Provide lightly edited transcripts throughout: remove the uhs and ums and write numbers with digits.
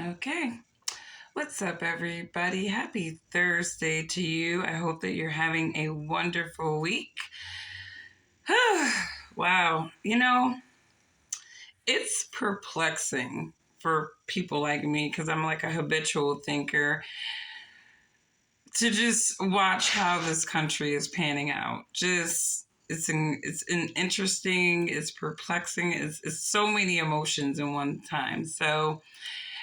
Okay. What's up, everybody? Happy Thursday to you. I hope that you're having a wonderful week. Wow. It's perplexing for people like me because I'm like a habitual thinker to just watch how this country is panning out. It's interesting, it's perplexing, it's so many emotions in one time. So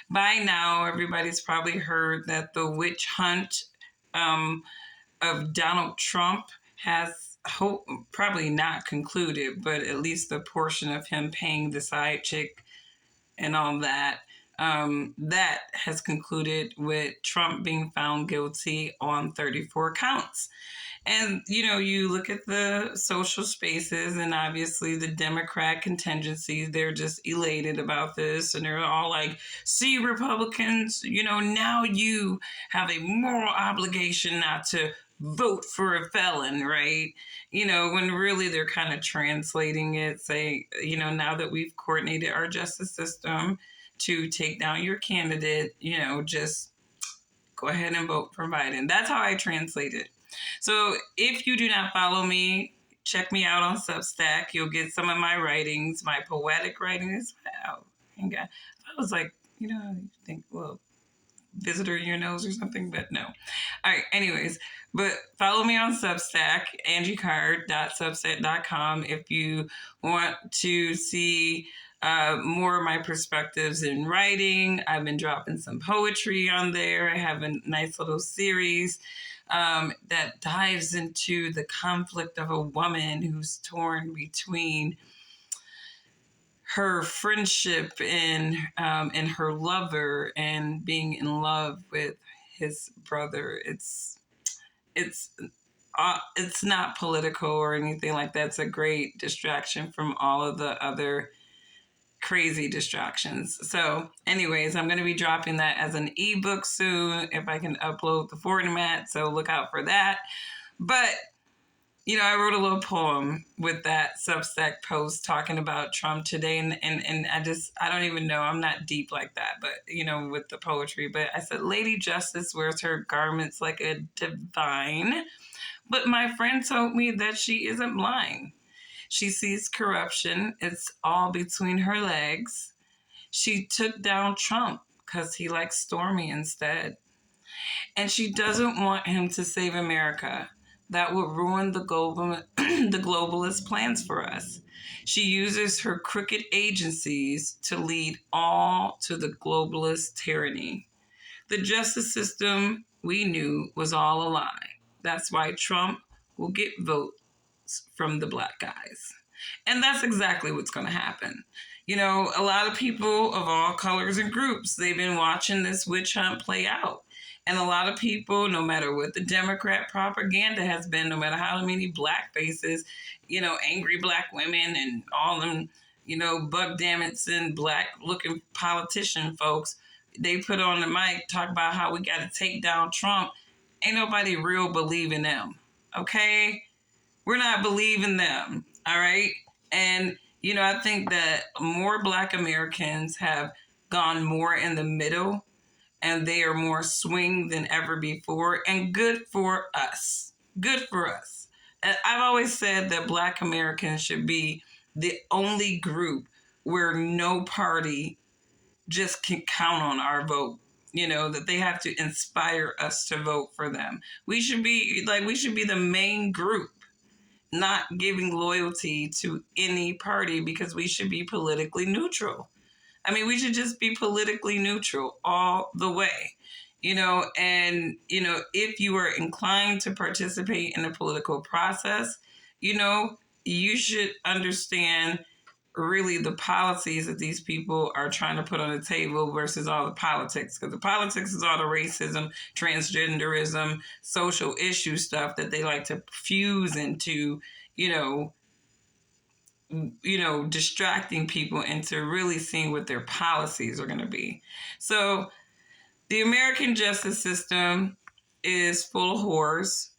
by now, everybody's probably heard that the witch hunt um, of Donald Trump has probably not concluded, but at least the portion of him paying the side chick and all that. That has concluded with Trump being found guilty on 34 counts. And, you look at the social spaces and obviously the Democrat contingencies, they're just elated about this. And they're all like, see, Republicans, now you have a moral obligation not to vote for a felon, right? When really they're kind of translating it, say, now that we've coordinated our justice system to take down your candidate, just go ahead and vote for Biden. That's how I translate it. So if you do not follow me, check me out on Substack. You'll get some of my writings, my poetic writings. Oh, I was like, you think, well, visitor in your nose or something, but no. All right, anyways, but follow me on Substack, angiecard.substack.com, if you want to see more of my perspectives in writing. I've been dropping some poetry on there. I have a nice little series that dives into the conflict of a woman who's torn between her friendship and her lover and being in love with his brother. It's not political or anything like that. It's a great distraction from all of the other crazy distractions. So anyways, I'm going to be dropping that as an ebook soon if I can upload the format, so look out for that. But I wrote a little poem with that Substack post talking about Trump today, and I don't even know, I'm not deep like that, but with the poetry, but I said, Lady Justice wears her garments like a divine, but my friend told me that she isn't blind. She sees corruption. It's all between her legs. She took down Trump because he likes Stormy instead. And she doesn't want him to save America. That would ruin the globalist plans for us. She uses her crooked agencies to lead all to the globalist tyranny. The justice system we knew was all a lie. That's why Trump will get votes from the black guys. And that's exactly what's going to happen. A lot of people of all colors and groups, they've been watching this witch hunt play out. And a lot of people, no matter what the Democrat propaganda has been, no matter how many black faces, angry black women and all them, Buck Dammits black looking politician folks, they put on the mic, talk about how we got to take down Trump. Ain't nobody real believe in them. Okay? We're not believing them. All right? And, I think that more black Americans have gone more in the middle, and they are more swing than ever before, and good for us. Good for us. And I've always said that black Americans should be the only group where no party just can count on our vote. That they have to inspire us to vote for them. We should be the main group, not giving loyalty to any party, because we should be politically neutral. I mean, we should just be politically neutral all the way, and, if you are inclined to participate in the political process, you should understand really the policies that these people are trying to put on the table versus all the politics, because the politics is all the racism, transgenderism, social issue stuff that they like to fuse into, distracting people into really seeing what their policies are going to be. So the American justice system is full of whores,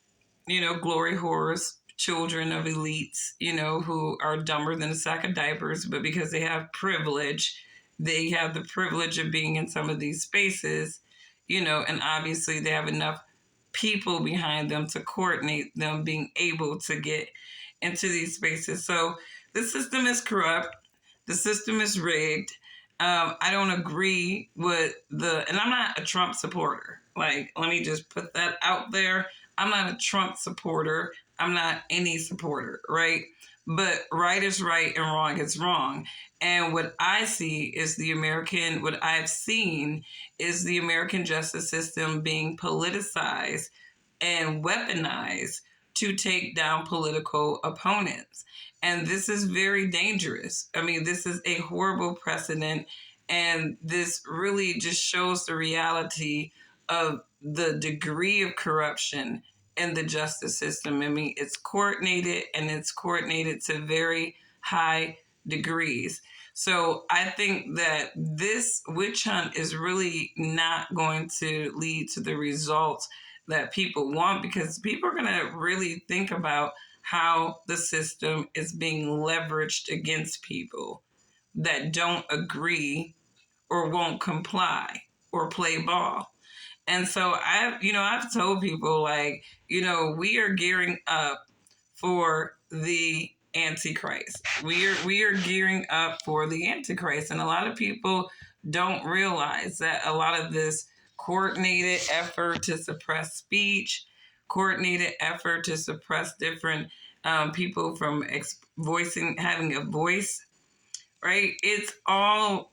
glory whores, children of elites, who are dumber than a sack of diapers, but because they have privilege, they have the privilege of being in some of these spaces, and obviously they have enough people behind them to coordinate them being able to get into these spaces. So the system is corrupt. The system is rigged. I don't agree with and I'm not a Trump supporter. Like, let me just put that out there. I'm not a Trump supporter. I'm not any supporter, right? But right is right and wrong is wrong. And what I see is what I've seen is the American justice system being politicized and weaponized to take down political opponents. And this is very dangerous. I mean, this is a horrible precedent. And this really just shows the reality of the degree of corruption in the justice system. I mean, it's coordinated, and it's coordinated to very high degrees. So I think that this witch hunt is really not going to lead to the results that people want, because people are going to really think about how the system is being leveraged against people that don't agree or won't comply or play ball. And so I've told people, like, we are gearing up for the Antichrist. We are gearing up for the Antichrist. And a lot of people don't realize that a lot of this coordinated effort to suppress speech, coordinated effort to suppress different people from having a voice, right? It's all,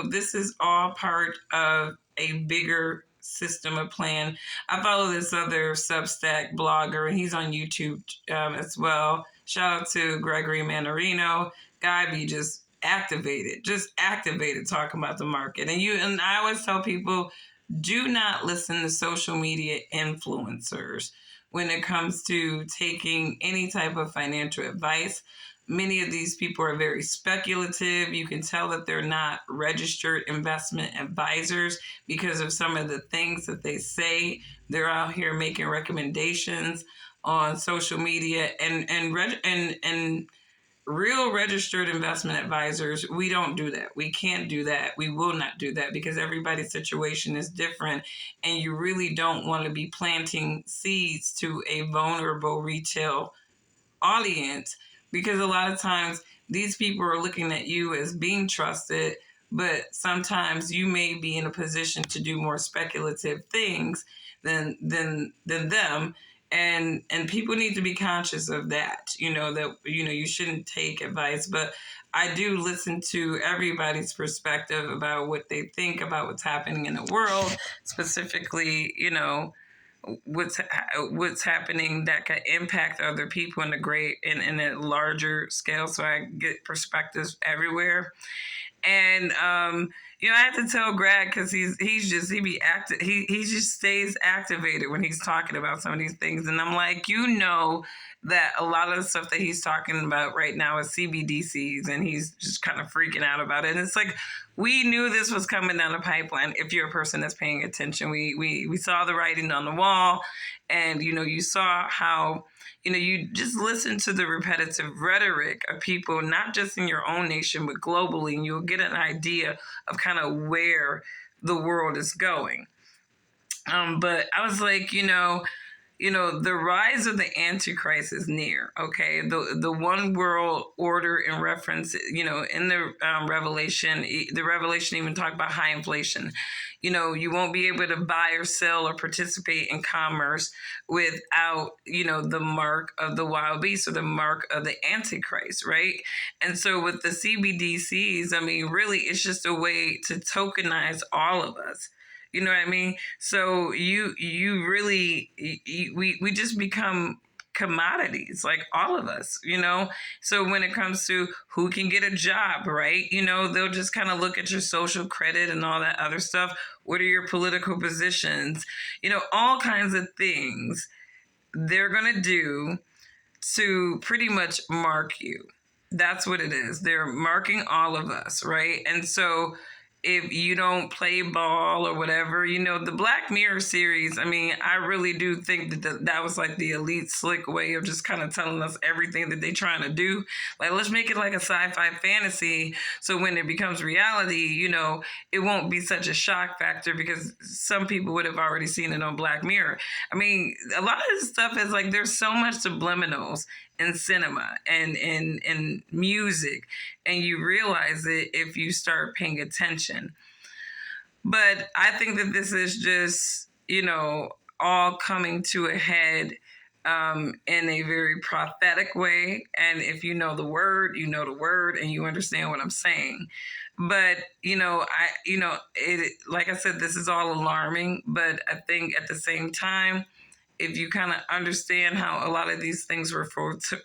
this is all part of a bigger system of plan. I follow this other Substack blogger, and he's on YouTube as well. Shout out to Gregory Mannarino. Guy be just activated talking about the market. And I always tell people, do not listen to social media influencers when it comes to taking any type of financial advice. Many of these people are very speculative. You can tell that they're not registered investment advisors because of some of the things that they say. They're out here making recommendations on social media, and real registered investment advisors, we don't do that. We can't do that. We will not do that, because everybody's situation is different, and you really don't want to be planting seeds to a vulnerable retail audience, because a lot of times these people are looking at you as being trusted, but sometimes you may be in a position to do more speculative things than them. And people need to be conscious of that, that you shouldn't take advice. But I do listen to everybody's perspective about what they think about what's happening in the world, specifically, what's happening that could impact other people in a larger scale. So I get perspectives everywhere. And I have to tell Greg, because he just stays activated when he's talking about some of these things, and I'm like, that a lot of the stuff that he's talking about right now is CBDCs, and he's just kind of freaking out about it. And it's like, we knew this was coming down the pipeline. If you're a person that's paying attention, we saw the writing on the wall, and you saw how you just listen to the repetitive rhetoric of people, not just in your own nation, but globally, and you'll get an idea of kind of where the world is going. But I was like, the rise of the Antichrist is near. Okay, the one world order in reference, in the Revelation even talked about high inflation. You won't be able to buy or sell or participate in commerce without, the mark of the wild beast, or the mark of the Antichrist, right? And so with the CBDCs, I mean, really, it's just a way to tokenize all of us. You know what I mean? So you really, we just become commodities, like all of us, So when it comes to who can get a job, right? They'll just kind of look at your social credit and all that other stuff. What are your political positions? All kinds of things they're going to do to pretty much mark you. That's what it is. They're marking all of us, right? And so if you don't play ball or whatever, the Black Mirror series, I mean, I really do think that was like the elite slick way of just kind of telling us everything that they're trying to do. Like, let's make it like a sci-fi fantasy. So when it becomes reality, it won't be such a shock factor because some people would have already seen it on Black Mirror. I mean, a lot of this stuff is like, there's so much subliminals in cinema and in music, and you realize it if you start paying attention. But I think that this is just, all coming to a head in a very prophetic way. And if you know the word, and you understand what I'm saying. But like I said, this is all alarming. But I think at the same time, if you kind of understand how a lot of these things were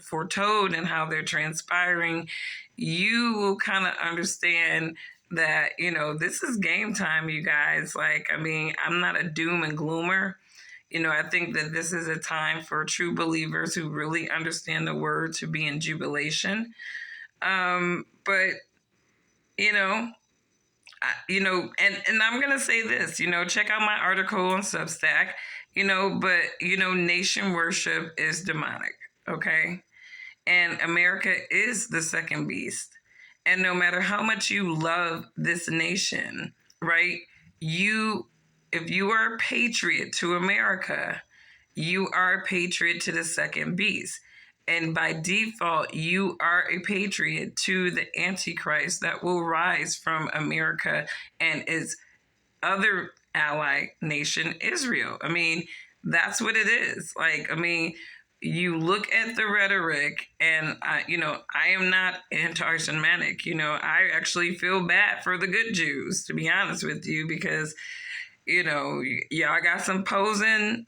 foretold and how they're transpiring, you will kind of understand that, this is game time, you guys. Like, I mean, I'm not a doom and gloomer. I think that this is a time for true believers who really understand the word to be in jubilation. But, and I'm going to say this, check out my article on Substack, but, nation worship is demonic, okay? And America is the second beast. And no matter how much you love this nation, right, if you are a patriot to America, you are a patriot to the second beast. And by default, you are a patriot to the Antichrist that will rise from America and its other ally nation, Israel. I mean, that's what it is. Like, I mean, you look at the rhetoric, and I am not anti-Semitic. I actually feel bad for the good Jews, to be honest with you, because y'all got some posing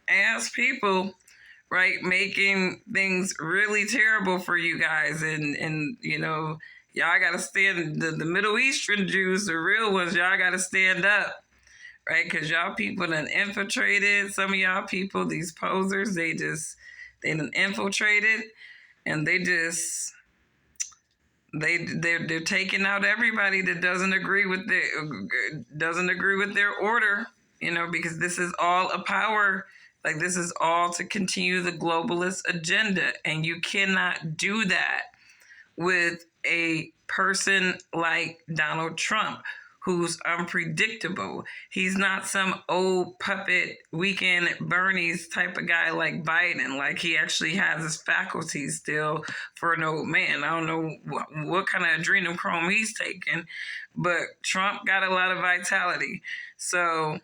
ass people, right, making things really terrible for you guys, and y'all got to stand, the Middle Eastern Jews, the real ones, y'all got to stand up, right? Because y'all people done infiltrated, some of y'all people, these posers, they done infiltrated, and they're taking out everybody that doesn't agree with their order, because this is all a power. Like, this is all to continue the globalist agenda, and you cannot do that with a person like Donald Trump, who's unpredictable. He's not some old puppet weekend at Bernie's type of guy like Biden. Like, he actually has his faculties still for an old man. I don't know what kind of adrenochrome he's taking, but Trump got a lot of vitality. So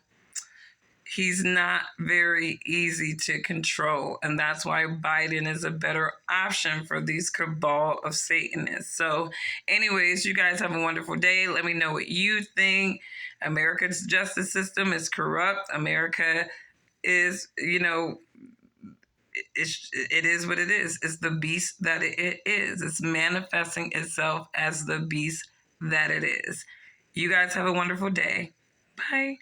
he's not very easy to control. And that's why Biden is a better option for these cabal of Satanists. So anyways, you guys have a wonderful day. Let me know what you think. America's justice system is corrupt. America is, it is what it is. It's the beast that it is. It's manifesting itself as the beast that it is. You guys have a wonderful day. Bye.